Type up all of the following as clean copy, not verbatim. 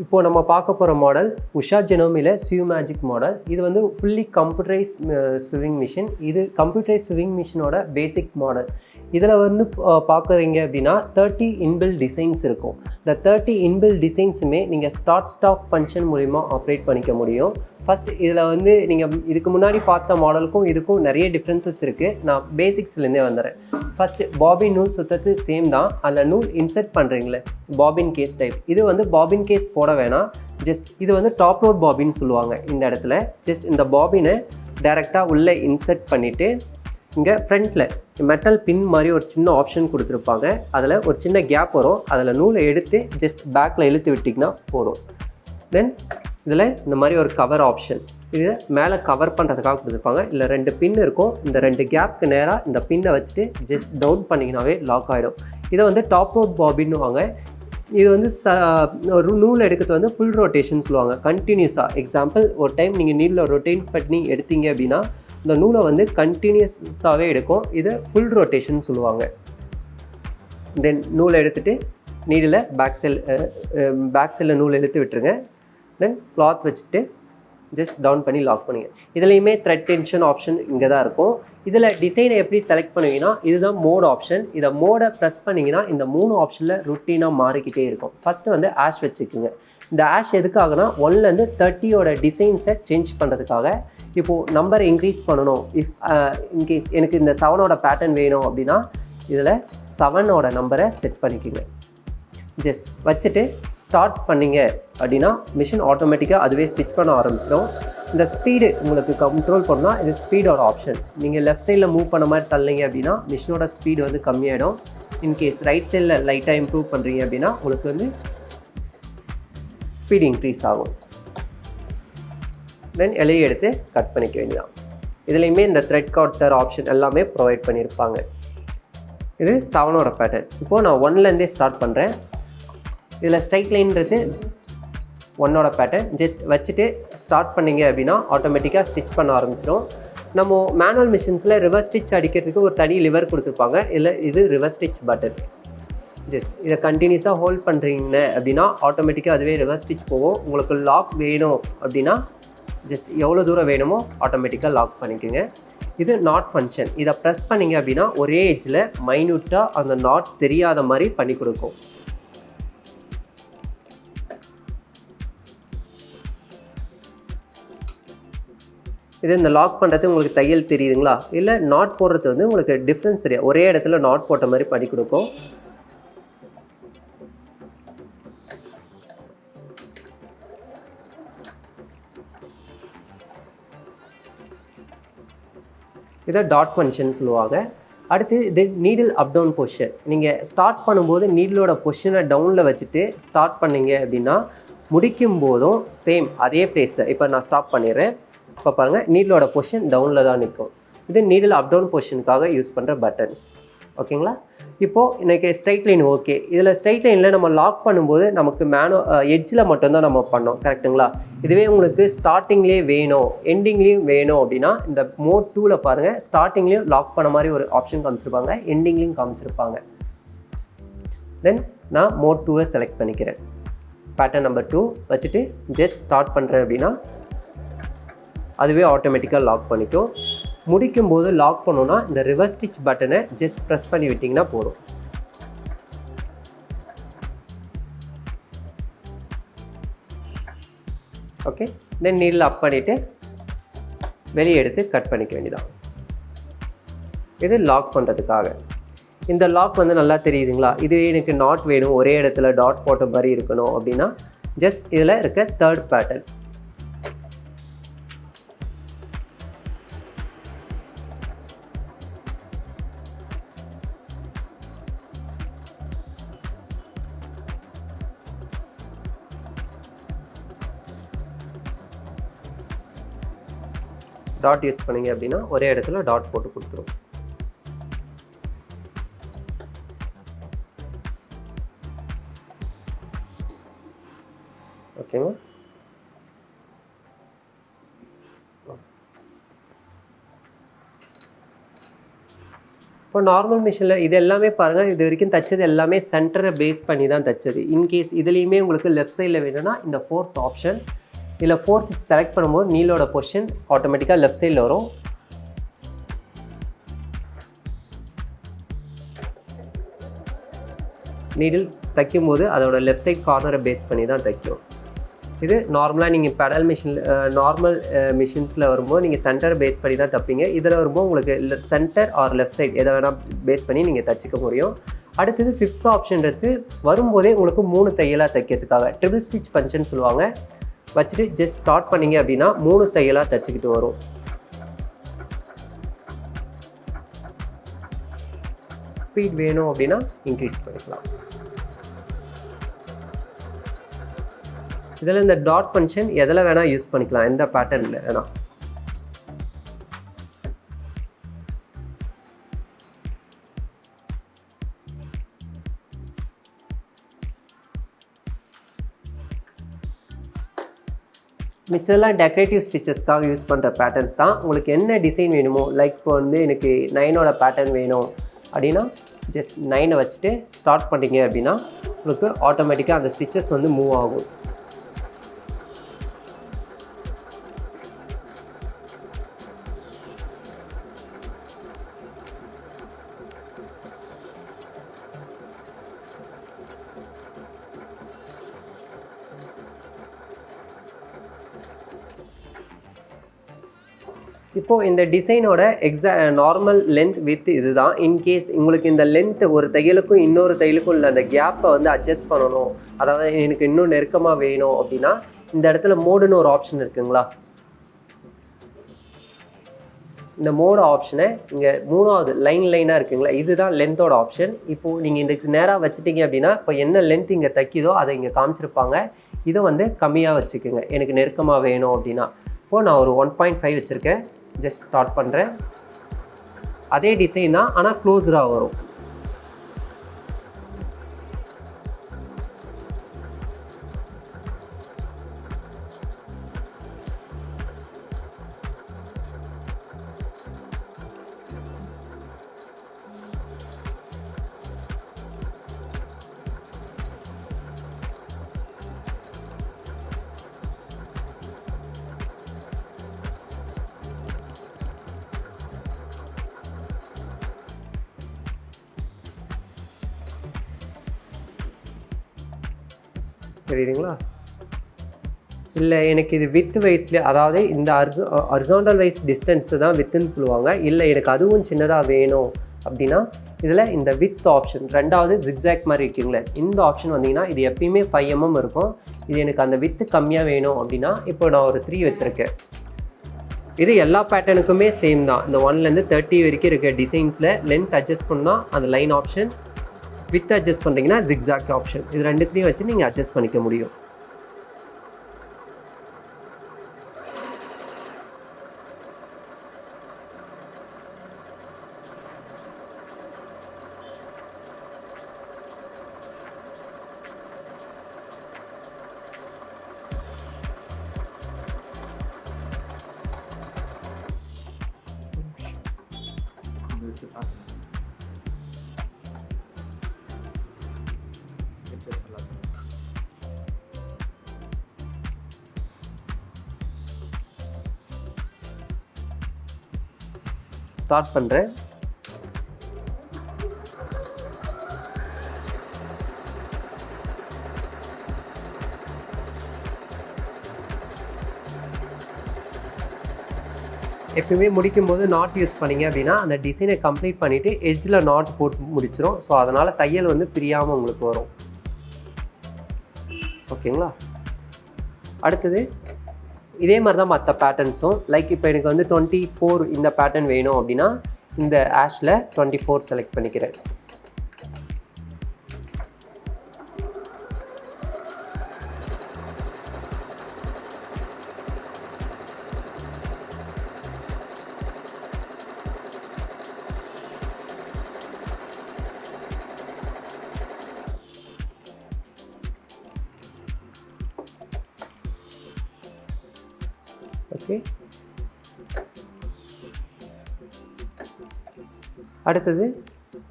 இப்போ நம்ம பார்க்க போகிற மாடல் உஷா ஜெனோமில Sew Magic மாடல். இது வந்து ஃபுல்லி கம்ப்யூட்டரைஸ் ஸ்விவிங் மிஷின். இது கம்ப்யூட்டரைஸ் ஸ்விவிங் மிஷினோட பேசிக் மாடல். இதில் வந்து பார்க்குறீங்க அப்படின்னா 30 இன்பில் டிசைன்ஸ் இருக்கும். இந்த 30 இன்பில் டிசைன்ஸுமே நீங்கள் ஸ்டாப் ஃபங்க்ஷன் மூலிமா ஆப்ரேட் பண்ணிக்க முடியும். ஃபஸ்ட் இதில் வந்து நீங்கள் இதுக்கு முன்னாடி பார்த்த மாடலுக்கும் இதுக்கும் நிறைய டிஃப்ரென்சஸ் இருக்குது. நான் பேசிக்ஸ்லேருந்தே வந்துடுறேன். ஃபஸ்ட்டு பாபின் நூல் சுத்தத்து சேம் தான். அதில் நூல் இன்சர்ட் பண்ணுறீங்களே பாபின் கேஸ் டைப். இது வந்து பாபின் கேஸ் போட வேணாம். ஜஸ்ட் இது வந்து டாப் லோட் பாபின் சொல்லுவாங்க. இந்த இடத்துல ஜஸ்ட் இந்த பாபினை டைரெக்டாக உள்ளே இன்சர்ட் பண்ணிவிட்டு இங்கே ஃப்ரண்ட்டில் மெட்டல் பின் மாதிரி ஒரு சின்ன ஆப்ஷன் கொடுத்துருப்பாங்க. அதில் ஒரு சின்ன கேப் வரும். அதில் நூலை எடுத்து ஜஸ்ட் பேக்கில் இழுத்து விட்டிங்கன்னா போதும். தென் இதில் இந்த மாதிரி ஒரு கவர் ஆப்ஷன், இது மேலே கவர் பண்ணுறதுக்காக கொடுத்துருப்பாங்க. இல்லை 2 பின் இருக்கும். இந்த 2 கேப்புக்கு நேராக இந்த பின்னை வச்சுட்டு ஜஸ்ட் டவுன் பண்ணிங்கனாவே லாக் ஆகிடும். இதை வந்து டாப் லோட் பாபின்னு வாங்க. இது வந்து ஒரு நூல் எடுக்கிறது வந்து ஃபுல் ரொட்டேஷன் சொல்லுவாங்க. கண்டினியூஸாக எக்ஸாம்பிள் ஒரு டைம் நீங்கள் நீடில் ரொட்டேட் பண்ணி எடுத்தீங்க அப்படின்னா இந்த நூலை வந்து கண்டினியூஸாகவே எடுக்கும். இதை ஃபுல் ரொட்டேஷன் சொல்லுவாங்க. தென் நூலை எடுத்துகிட்டு நீடில் பேக் சைடில் நூல் எடுத்து விட்டுருங்க. தென் கிளாத் வச்சுட்டு ஜஸ்ட் டவுன் பண்ணி லாக் பண்ணுங்க. இதுலேயுமே த்ரெட் டென்ஷன் ஆப்ஷன் இங்கே தான் இருக்கும். இதில் டிசைனை எப்படி செலக்ட் பண்ணுவீங்கன்னா இதுதான் மோட் ஆப்ஷன். இதை மோடை ப்ரெஸ் பண்ணிங்கன்னா இந்த 3 ஆப்ஷனில் ருட்டீனாக மாறிக்கிட்டே இருக்கும். ஃபஸ்ட்டு வந்து ஆஷ் வச்சுக்கோங்க. இந்த ஆஷ் எதுக்காகனா 1லேருந்து 30யோட டிசைன்ஸை சேஞ்ச் பண்ணுறதுக்காக. இப்போது நம்பர் இன்க்ரீஸ் பண்ணணும். இன்கேஸ் எனக்கு இந்த 7ஓட பேட்டர்ன் வேணும் அப்படின்னா இதில் 7ஓட நம்பரை செட் பண்ணிக்கோங்க. ஜஸ்ட் வச்சுட்டு ஸ்டார்ட் பண்ணிங்க அப்படின்னா மிஷின் ஆட்டோமேட்டிக்காக அதுவே ஸ்டிச் பண்ண ஆரம்பிச்சிடும். இந்த ஸ்பீடு உங்களுக்கு கண்ட்ரோல் பண்ணால் இது ஸ்பீடோட ஆப்ஷன். நீங்கள் லெஃப்ட் சைடில் மூவ் பண்ண மாதிரி தள்ளிங்க அப்படின்னா மிஷினோட ஸ்பீடு வந்து கம்மியாகிடும். இன்கேஸ் ரைட் சைடில் லைட்டாக இம்ப்ரூவ் பண்ணுறீங்க அப்படின்னா உங்களுக்கு வந்து ஸ்பீடு இன்க்ரீஸ் ஆகும். தென் இலையை எடுத்து கட் பண்ணிக்க வேண்டியதான். இதுலேயுமே இந்த த்ரெட் கட்டர் ஆப்ஷன் எல்லாமே ப்ரொவைட் பண்ணியிருப்பாங்க. இது 7ஓட பேட்டர்ன். இப்போது நான் 1லேருந்தே ஸ்டார்ட் பண்ணுறேன். இதில் ஸ்ட்ரைட் லைன்றது 1ஓட பேட்டர்ன். ஜஸ்ட் வச்சுட்டு ஸ்டார்ட் பண்ணிங்க அப்படின்னா ஆட்டோமேட்டிக்காக ஸ்டிச் பண்ண ஆரம்பிச்சிடும். நம்ம மேனுவல் மிஷின்ஸில் ரிவர்ஸ் ஸ்டிச் அடிக்கிறதுக்கு ஒரு தனி லிவர் கொடுத்துருப்பாங்க. இல்லை இது ரிவர்ஸ் ஸ்டிச் பட்டன். ஜஸ்ட் இதை கண்டினியூஸாக ஹோல்ட் பண்ணுறீங்க அப்படின்னா ஆட்டோமேட்டிக்காக அதுவே ரிவர்ஸ் ஸ்டிச் போகும். உங்களுக்கு லாக் வேணும் அப்படின்னா ஜஸ்ட் எவ்வளோ தூரம் வேணுமோ ஆட்டோமேட்டிக்காக லாக் பண்ணிக்கோங்க. இது நாட் ஃபங்க்ஷன். இதை ப்ரெஸ் பண்ணிங்க அப்படின்னா ஒரே எட்ஜில் மைன்யூட்டாக அந்த நாட் தெரியாத மாதிரி பண்ணி கொடுக்கும். இது இந்த லாக் பண்ணுறது உங்களுக்கு தையல் தெரியுதுங்களா? இல்லை நாட் போடுறது வந்து உங்களுக்கு டிஃப்ரென்ஸ் தெரியும். ஒரே இடத்துல நாட் போட்ட மாதிரி பண்ணி கொடுக்கும். இதை டாட் ஃபங்க்ஷன் சொல்லுவாங்க. அடுத்து இது நீடில் அப் டவுன் பொசிஷன். நீங்கள் ஸ்டார்ட் பண்ணும்போது நீடிலோட பொசிஷனை டவுனில் வச்சுட்டு ஸ்டார்ட் பண்ணிங்க அப்படின்னா முடிக்கும் போதும் சேம் அதே பிளேஸில். இப்போ நான் ஸ்டாப் பண்ணிடுறேன். இப்போ பாருங்கள் நீடிலோட பொசிஷன் டவுனில் தான் நிற்கும். இது நீடில் அப் டவுன் பொசிஷனுக்காக யூஸ் பண்ணுற பட்டன்ஸ். ஓகேங்களா? இப்போது இன்றைக்கி ஸ்ட்ரைட் லைன் ஓகே. இதில் ஸ்ட்ரைட் லைனில் நம்ம லாக் பண்ணும்போது நமக்கு எட்ஜில் மட்டும்தான் நம்ம பண்ணோம். கரெக்டுங்களா? இதுவே உங்களுக்கு ஸ்டார்டிங்லேயே வேணும் எண்டிங்லேயும் வேணும் அப்படின்னா இந்த மோட் 2ல் பாருங்கள். ஸ்டார்டிங்லேயும் லாக் பண்ண மாதிரி ஒரு ஆப்ஷன் காமிச்சிருப்பாங்க, எண்டிங்லேயும் காமிச்சிருப்பாங்க. தென் நான் மோட் 2வை செலக்ட் பண்ணிக்கிறேன். பேட்டர்ன் நம்பர் 2 வச்சுட்டு ஜஸ்ட் ஸ்டார்ட் பண்ணுறேன் அப்படின்னா அதுவே ஆட்டோமேட்டிக்காக லாக் பண்ணிக்கும். முடிக்கும்போது லாக் பண்ணோன்னா இந்த ரிவர்ஸ் ஸ்டிச் பட்டனை ஜஸ்ட் ப்ரெஸ் பண்ணி விட்டிங்கன்னா போதும். ஓகே. தென் நீடில் அப் பண்ணிவிட்டு வெளியே எடுத்து கட் பண்ணிக்க வேண்டியதான். இது லாக் பண்ணுறதுக்காக. இந்த லாக் வந்து நல்லா தெரியுதுங்களா? இது எனக்கு நாட் வேணும், ஒரே இடத்துல டாட் போட்ட மாதிரி இருக்கணும் அப்படின்னா ஜஸ்ட் இதில் இருக்க 3rd பேட்டர்ன். டாட் யூஸ் பண்ணிங்க அப்படின்னா ஒரே இடத்துல டாட் போட்டு கொடுத்துரும். ஓகேங்களா? இப்போ நார்மல் மிஷினில் இது எல்லாமே பாருங்கள், இது வரைக்கும் தைச்சது எல்லாமே சென்டரை பேஸ் பண்ணி தான் தைச்சது. இன்கேஸ் இதுலேயுமே உங்களுக்கு லெஃப்ட் சைடில் வேணும்னா இந்த 4th ஆப்ஷன், இல்லை 4th செலக்ட் பண்ணும்போது நீலோட பொசிஷன் ஆட்டோமேட்டிக்காக லெஃப்ட் சைடில் வரும். நீடில் தைக்கும்போது அதோட லெஃப்ட் சைட் கார்னரை பேஸ் பண்ணி தான் தைக்கும். இது நார்மலாக நீங்கள் பெடல் மிஷினில் நார்மல் மிஷின்ஸில் வரும்போது நீங்கள் சென்டர் பேஸ் பண்ணி தான் தைப்பீங்க. இதில் வரும்போது உங்களுக்கு சென்டர் ஆர் லெஃப்ட் சைட் எதை வேணால் பேஸ் பண்ணி நீங்கள் தைச்சிக்க முடியும். அடுத்தது 5th ஆப்ஷன்றது வரும்போதே உங்களுக்கு 3 தையலாக தைக்கிறதுக்காக ட்ரிபிள் ஸ்டிச் ஃபங்க்ஷன் சொல்லுவாங்க. வச்சுட்டு ஜஸ்ட் ஸ்டார்ட் பண்ணிங்க அப்படின்னா 3 தையலாக தைச்சிக்கிட்டு வரும். ஸ்பீட் வேணும் அப்படின்னா இன்க்ரீஸ் பண்ணிக்கலாம். இதில் இந்த டாட் ஃபங்க்ஷன் எதில் வேணால் யூஸ் பண்ணிக்கலாம், எந்த பேட்டர்னில் வேணால். மிச்சதெல்லாம் டெக்கரேட்டிவ் ஸ்டிச்சஸ்க்காக யூஸ் பண்ணுற பேட்டர்ன்ஸ் தான். உங்களுக்கு என்ன டிசைன் வேணுமோ, லைக் இப்போ வந்து எனக்கு 9ஓட பேட்டர்ன் வேணும் அப்படின்னா ஜஸ்ட் 9 வச்சுட்டு ஸ்டார்ட் பண்ணிங்க அப்படின்னா உங்களுக்கு ஆட்டோமேட்டிக்காக அந்த ஸ்டிச்சஸ் வந்து மூவ் ஆகும். இப்போது இந்த டிசைனோட நார்மல் லென்த் வித் இது தான். இன்கேஸ் உங்களுக்கு இந்த லென்த் ஒரு தையலுக்கும் இன்னொரு தையலுக்கும் உள்ள அந்த கேப்பை வந்து அட்ஜஸ்ட் பண்ணணும், அதாவது எனக்கு இன்னும் நெருக்கமாக வேணும் அப்படின்னா இந்த இடத்துல மோடுன்னு ஒரு ஆப்ஷன் இருக்குங்களா, இந்த மோடு ஆப்ஷனை இங்கே 3வது லைனாக இருக்குங்களா, இதுதான் லென்த்தோட ஆப்ஷன். இப்போது நீங்கள் இதுக்கு நேராக வச்சுட்டிங்க அப்படின்னா இப்போ என்ன லென்த் இங்கே தைக்கிதோ அதை இங்கே காமிச்சிருப்பாங்க. இதை வந்து கம்மியாக வச்சுக்கோங்க, எனக்கு நெருக்கமாக வேணும் அப்படின்னா. இப்போது நான் ஒரு 1.5 வச்சுருக்கேன். ஜஸ்ட் ஸ்டார்ட் பண்ணுறேன். அதே டிசைன் தான், ஆனால் க்ளோஸ்டாக வரும். தெரியுதுங்களா? இல்லை எனக்கு இது வித் வைஸில், அதாவது இந்த ஹரிசாண்டல் வைஸ் டிஸ்டன்ஸு தான் வித்துன்னு சொல்லுவாங்க. இல்லை எனக்கு அதுவும் சின்னதாக வேணும் அப்படின்னா இதில் இந்த வித் ஆப்ஷன் 2வது ஜிக்ஸாக் மாதிரி இருக்குங்களே, இந்த ஆப்ஷன் வந்தீங்கன்னா இது எப்பயுமே 5 mm இருக்கும். இது எனக்கு அந்த வித்து கம்மியாக வேணும் அப்படின்னா இப்போ நான் ஒரு 3 வச்சுருக்கேன். இது எல்லா பேட்டர்னுக்குமே சேம் தான். இந்த 1லேருந்து 30 வரைக்கும் இருக்க டிசைன்ஸில் லென்த் அட்ஜஸ்ட் பண்ணால் அந்த லைன் ஆப்ஷன், வித் அட்ஜஸ்ட் பண்ணுறீங்கன்னா ஜிக்ஸாக் ஆப்ஷன், இது 2த்தையும் வச்சு நீங்கள் அட்ஜஸ்ட் பண்ணிக்க முடியும். ஸ்டார்ட் பண்ணுறேன். எப்பயுமே முடிக்கும்போது நாட் யூஸ் பண்ணிங்க அப்படின்னா அந்த டிசைனை கம்ப்ளீட் பண்ணிவிட்டு எட்ஜில் நாட் போட்டு முடிச்சிடும். ஸோ அதனால் தையல் வந்து பிரியாமல் உங்களுக்கு வரும். ஓகேங்களா? அடுத்தது இதே மாதிரி தான் மற்ற பேட்டர்ன்ஸும். லைக் இப்போ எனக்கு வந்து 24 இந்த பேட்டர்ன் வேணும் அப்படின்னா இந்த ஆஷில் 24 செலக்ட் பண்ணிக்கிறேன். ஓகே, அடுத்தது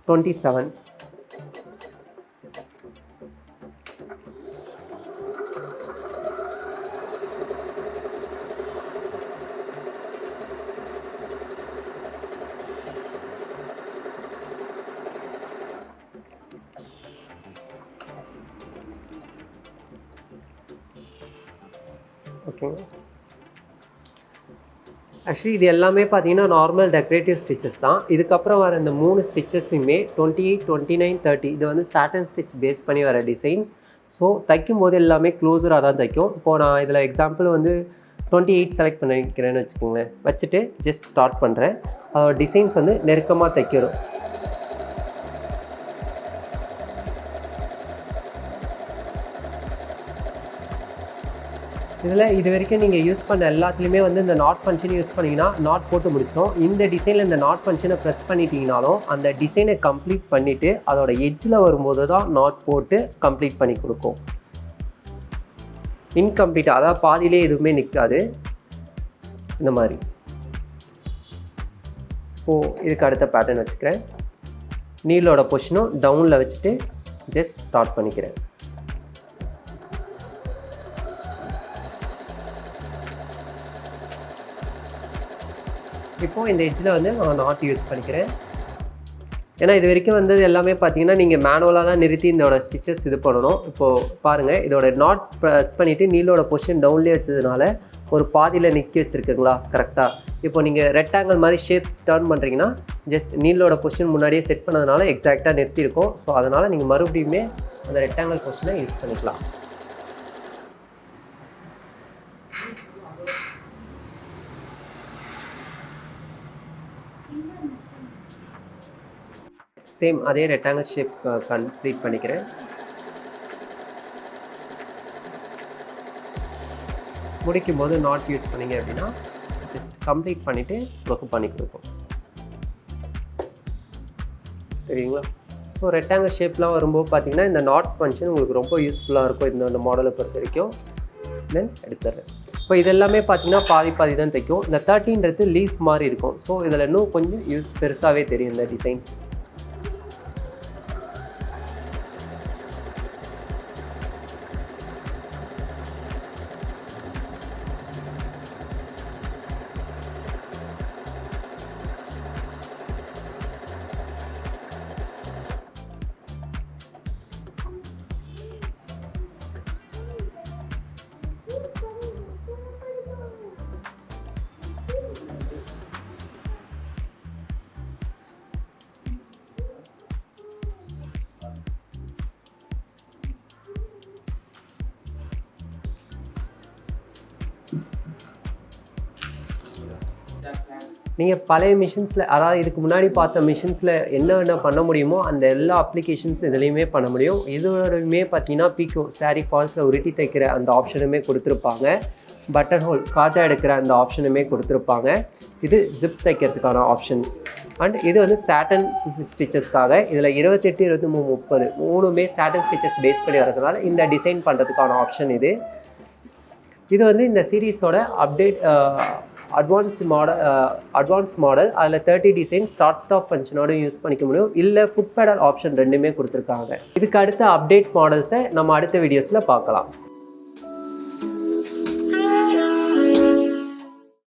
27. ஓகேங்க. ஆக்சுவலி இது எல்லாமே பார்த்தீங்கன்னா நார்மல் டெக்கரேட்டிவ் ஸ்டிச்சஸ் தான். இதுக்கப்புறம் வர இந்த 3 ஸ்டிச்சஸுமே 28, 29, 30 இது வந்து சாட்டன் ஸ்டிச் பேஸ் பண்ணி வர டிசைன்ஸ். ஸோ தைக்கும் போது எல்லாமே க்ளோஸராக தான் தைக்கும். இப்போது நான் இதில் எக்ஸாம்பிள் வந்து 28 செலக்ட் பண்ணிக்கிறேன்னு வச்சுக்கோங்களேன். வச்சுட்டு ஜஸ்ட் ஸ்டார்ட் பண்ணுறேன். அதோட டிசைன்ஸ் வந்து நெருக்கமாக தைக்கிறோம். இதில் இது வரைக்கும் நீங்கள் யூஸ் பண்ண எல்லாத்துலேயுமே வந்து இந்த நாட் ஃபங்க்ஷன் யூஸ் பண்ணிங்கன்னா நாட் போட்டு முடித்தோம். இந்த டிசைனில் இந்த நாட் ஃபங்க்ஷனை ப்ரெஸ் பண்ணிட்டீங்கனாலும் அந்த டிசைனை கம்ப்ளீட் பண்ணிவிட்டு அதோட எட்ஜில் வரும்போது தான் நாட் போட்டு கம்ப்ளீட் பண்ணி கொடுக்கும். இன்கம்ப்ளீட், அதாவது பாதியிலே எதுவுமே நிற்காது இந்த மாதிரி. இப்போது இதுக்கு அடுத்த பேட்டர்ன் வச்சுக்கிறேன். நீலோட பொசிஷனும் டவுனில் வச்சுட்டு ஜஸ்ட் ஸ்டார்ட் பண்ணிக்கிறேன். இப்போது இந்த எட்ஜில் வந்து நான் நாட் யூஸ் பண்ணிக்கிறேன். ஏன்னா இது வரைக்கும் வந்தது எல்லாமே பார்த்தீங்கன்னா நீங்கள் மேனுவலாக தான் நிறுத்தி இதோட ஸ்டிச்சஸ் இது பண்ணணும். இப்போது பாருங்கள், இதோட நாட் ப்ரெஸ் பண்ணிவிட்டு நீலோட பொசிஷன் டவுன்லேயே வச்சதுனால ஒரு பாதியில் நிற்க வச்சுருக்குங்களா கரெக்டாக. இப்போ நீங்கள் ரெக்டாங்கிள் மாதிரி ஷேப் டர்ன் பண்ணுறீங்கன்னா ஜஸ்ட் நீலோட பொசிஷன் முன்னாடியே செட் பண்ணதுனால எக்ஸாக்டாக நிறுத்தியிருக்கோம். ஸோ அதனால் நீங்கள் மறுபடியுமே அந்த ரெக்டாங்கிள் பொசிஷனை யூஸ் பண்ணிக்கலாம். சேம் அதே ரெக்டாங்கிள் ஷேப் கம்ப்ளீட் பண்ணிக்கிறேன். முடிக்கும் போது நாட் யூஸ் பண்ணிங்க அப்படின்னா ஜஸ்ட் கம்ப்ளீட் பண்ணிவிட்டு ஒர்க் பண்ணி கொடுக்கும். தெரியுங்களா? ஸோ ரெக்டாங்கிள் ஷேப்லாம் வரும்போது பார்த்தீங்கன்னா இந்த நாட் ஃபங்க்ஷன் உங்களுக்கு ரொம்ப யூஸ்ஃபுல்லாக இருக்கும் இந்த மாடலை பொறுத்த வரைக்கும். தென் எடுத்துடுறேன். இப்போ இதெல்லாமே பார்த்தீங்கன்னா பாதி தான் தைக்கும். இந்த 13ன்றது லீஃப் மாதிரி இருக்கும். ஸோ இதில் இன்னும் கொஞ்சம் பெருசாகவே தெரியும் இந்த டிசைன்ஸ். நீங்கள் பழைய மிஷின்ஸில், அதாவது இதுக்கு முன்னாடி பார்த்த மிஷின்ஸில் என்ன பண்ண முடியுமோ அந்த எல்லா அப்ளிகேஷன்ஸ் இதுலேயுமே பண்ண முடியும். இதோடையுமே பார்த்தீங்கன்னா பீக்கோ சாரீ ஃபால்ஸில் உருட்டி தைக்கிற அந்த ஆப்ஷனுமே கொடுத்துருப்பாங்க. பட்டன் ஹோல் காஜா எடுக்கிற அந்த ஆப்ஷனுமே கொடுத்துருப்பாங்க. இது ஜிப் தைக்கிறதுக்கான ஆப்ஷன்ஸ். அண்ட் இது வந்து சாட்டன் ஸ்டிச்சஸ்க்காக. இதில் 28, 23, 30 மூணுமே சாட்டன் ஸ்டிச்சஸ் பேஸ் பண்ணி வரதுனால இந்த டிசைன் பண்ணுறதுக்கான ஆப்ஷன் இது. இது வந்து இந்த சீரீஸோட அட்வான்ஸ் மாடல். அதில் 30 டிசைன் ஸ்டாப் ஃபங்க்ஷனோட யூஸ் பண்ணிக்க முடியும். இல்லை ஃபுட் பேடல் ஆப்ஷன் ரெண்டுமே கொடுத்துருக்காங்க. இதுக்கு அடுத்த அப்டேட் மாடல்ஸை நம்ம அடுத்த வீடியோஸில் பார்க்கலாம்.